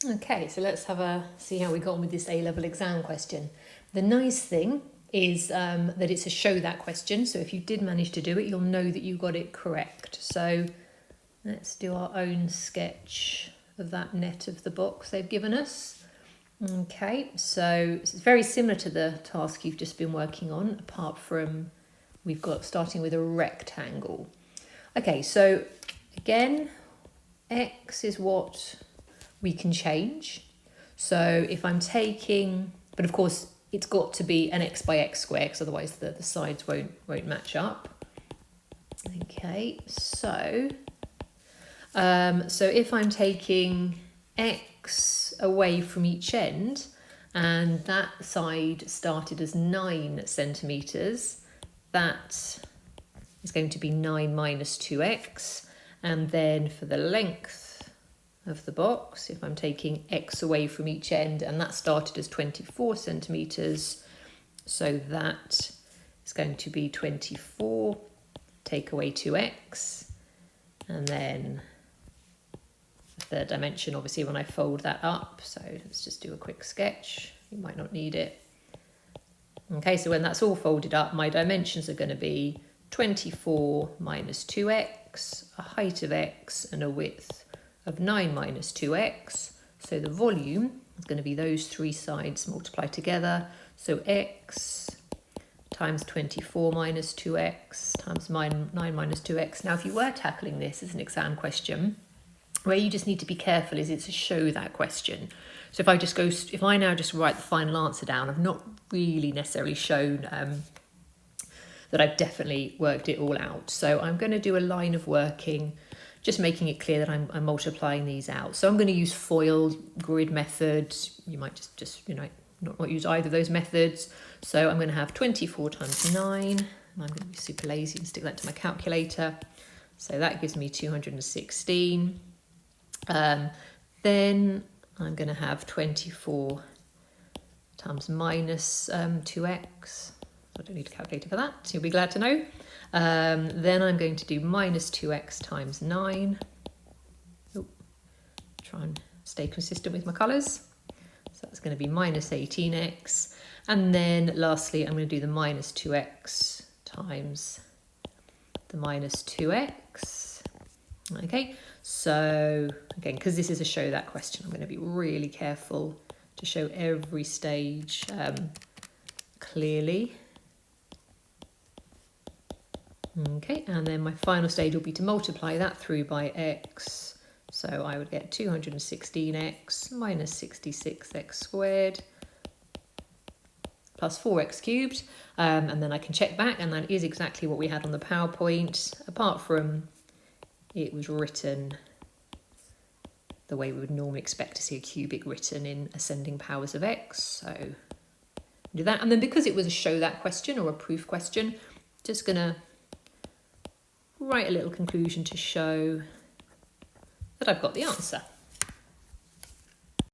Okay, so let's see how we got on with this A-level exam question. The nice thing is that it's a show that question. So if you did manage to do it, you'll know that you got it correct. So let's do our own sketch of that net of the box they've given us. Okay, so it's very similar to the task you've just been working on, apart from we've got starting with a rectangle. Okay, so again, X is what we can change. So if I'm taking, but of course it's got to be an X by X square, because otherwise the sides won't match up. Okay, so if I'm taking X away from each end, and that side started as 9 centimetres, that is going to be 9 minus 2x. And then for the length of the box, if I'm taking X away from each end, and that started as 24 centimetres, so that is going to be 24, take away 2x, and then the third dimension, obviously, when I fold that up. So let's just do a quick sketch. You might not need it. Okay, so when that's all folded up, my dimensions are going to be 24 minus 2x, a height of x, and a width of 9 minus 2x. So the volume is going to be those three sides multiplied together. So x times 24 minus 2x times 9 minus 2x. Now, if you were tackling this as an exam question, where you just need to be careful is it's a show that question. So if I now just write the final answer down, I've not really necessarily shown that I've definitely worked it all out. So I'm going to do a line of working, just making it clear that I'm multiplying these out. So I'm going to use FOIL, grid method. You might just not use either of those methods. So I'm going to have 24 times 9. And I'm going to be super lazy and stick that to my calculator. So that gives me 216. Then I'm going to have 24 times minus 2x. I don't need a calculator for that, so you'll be glad to know. Then I'm going to do minus 2x times 9. Try and stay consistent with my colours. So that's going to be minus 18x. And then lastly, I'm going to do the minus 2x times the minus 2x. Okay, so again, because this is a show that question, I'm going to be really careful to show every stage clearly. Okay, and then my final stage will be to multiply that through by x. So I would get 216x minus 66x squared plus 4x cubed. And then I can check back, and that is exactly what we had on the PowerPoint, apart from it was written the way we would normally expect to see a cubic written in ascending powers of x. So do that. And then because it was a show that question or a proof question, just going to write a little conclusion to show that I've got the answer.